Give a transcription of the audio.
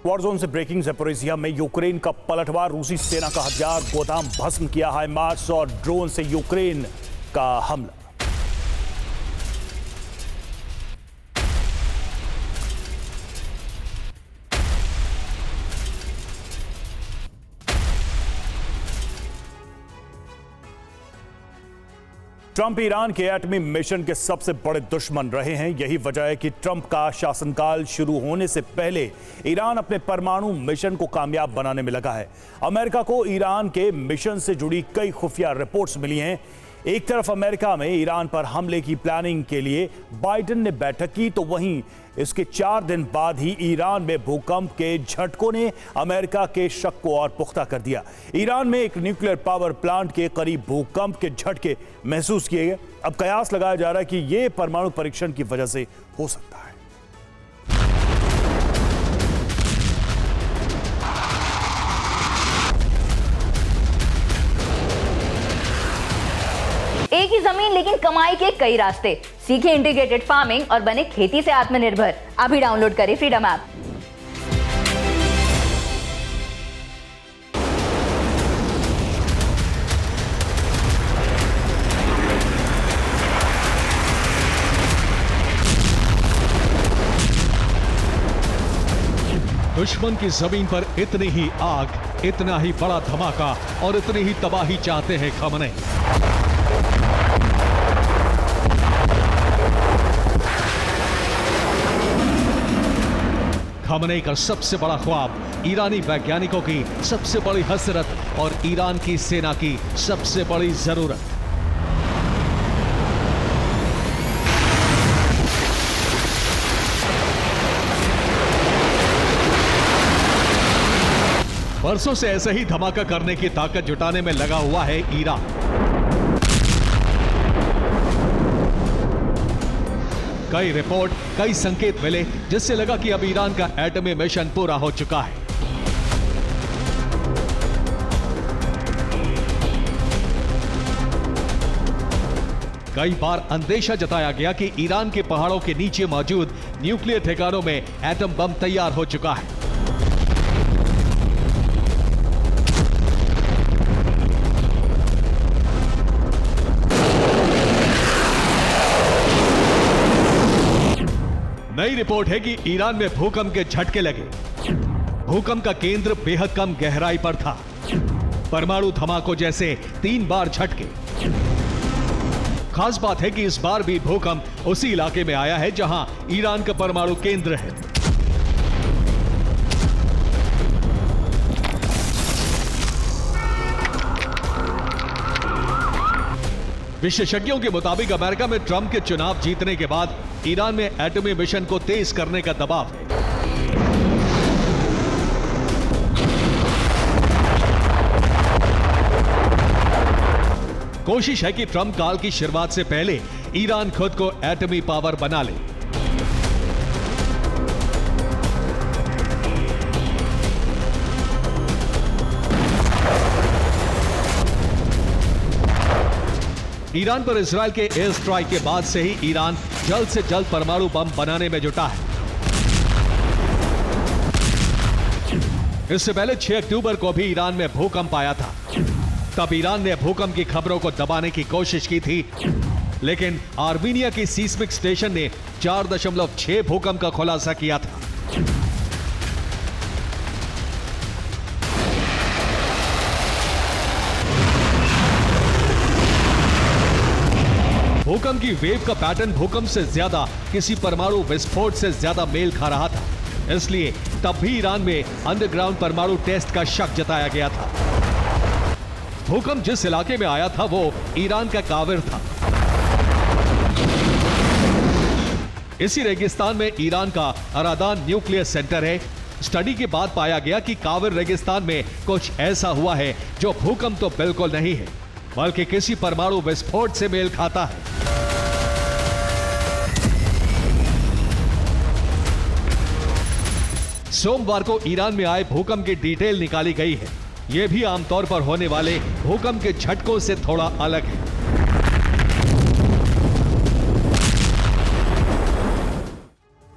Warzone से breaking, Zaporizhzhia में Ukraine का पलटवार, रूसी सेना का हथियार गोदाम भस्म किया, हाइमार्स और ड्रोन से यूक्रेन का हमला। ट्रंप ईरान के एटमी मिशन के सबसे बड़े दुश्मन रहे हैं। यही वजह है कि ट्रंप का शासनकाल शुरू होने से पहले ईरान अपने परमाणु मिशन को कामयाब बनाने में लगा है। अमेरिका को ईरान के मिशन से जुड़ी कई खुफिया रिपोर्ट्स मिली हैं। एक तरफ अमेरिका में ईरान पर हमले की प्लानिंग के लिए बाइडेन ने बैठक की, तो वहीं इसके 4 दिन बाद ही ईरान में भूकंप के झटकों ने अमेरिका के शक को और पुख्ता कर दिया। ईरान में एक न्यूक्लियर पावर प्लांट के करीब भूकंप के झटके महसूस किए गए। अब कयास लगाया जा रहा है कि यह परमाणु परीक्षण की वजह से हो सकता है। एक ही जमीन लेकिन कमाई के कई रास्ते। सीखे इंटीग्रेटेड फार्मिंग और बने खेती से आत्मनिर्भर। अभी डाउनलोड करें फ्रीडम ऐप। दुश्मन की जमीन पर इतनी ही आग, इतना ही बड़ा धमाका और इतनी ही तबाही चाहते हैं खमने। खमनेई का सबसे बड़ा ख्वाब, ईरानी वैज्ञानिकों की सबसे बड़ी हसरत और ईरान की सेना की सबसे बड़ी जरूरत। बरसों से ऐसे ही धमाका करने की ताकत जुटाने में लगा हुआ है ईरान। कई रिपोर्ट, कई संकेत मिले जिससे लगा कि अब ईरान का एटमी मिशन पूरा हो चुका है। कई बार अंदेशा जताया गया कि ईरान के पहाड़ों के नीचे मौजूद न्यूक्लियर ठिकानों में एटम बम तैयार हो चुका है। नई रिपोर्ट है कि ईरान में भूकंप के झटके लगे। भूकंप का केंद्र बेहद कम गहराई पर था। परमाणु धमाकों जैसे 3 बार झटके। खास बात है कि इस बार भी भूकंप उसी इलाके में आया है जहां ईरान का परमाणु केंद्र है। विशेषज्ञों के मुताबिक अमेरिका में ट्रंप के चुनाव जीतने के बाद ईरान में एटमी मिशन को तेज करने का दबाव है। कोशिश है कि ट्रंप काल की शुरुआत से पहले ईरान खुद को एटमी पावर बना ले। ईरान पर इजरायल के एयर स्ट्राइक के बाद से ही ईरान जल्द से जल्द परमाणु बम बनाने में जुटा है। इससे पहले 6 अक्टूबर को भी ईरान में भूकंप आया था। तब ईरान ने भूकंप की खबरों को दबाने की कोशिश की थी, लेकिन आर्मीनिया की सीस्मिक स्टेशन ने 4.6 भूकंप का खुलासा किया था। भूकंप की वेव का पैटर्न भूकंप से ज्यादा किसी परमाणु विस्फोट से ज्यादा मेल खा रहा था। इसलिए तब भी ईरान में अंडरग्राउंड परमाणु टेस्ट का शक जताया गया था। भूकंप जिस इलाके में आया था वो ईरान का काविर था। इसी रेगिस्तान में ईरान का अरादान न्यूक्लियर सेंटर है। स्टडी के बाद पाया गया कि काविर रेगिस्तान में कुछ ऐसा हुआ है जो भूकंप तो बिल्कुल नहीं है, बल्कि किसी परमाणु विस्फोट से मेल खाता है। सोमवार को ईरान में आए भूकंप की डिटेल निकाली गई है। यह भी आमतौर पर होने वाले भूकंप के झटकों से थोड़ा अलग है।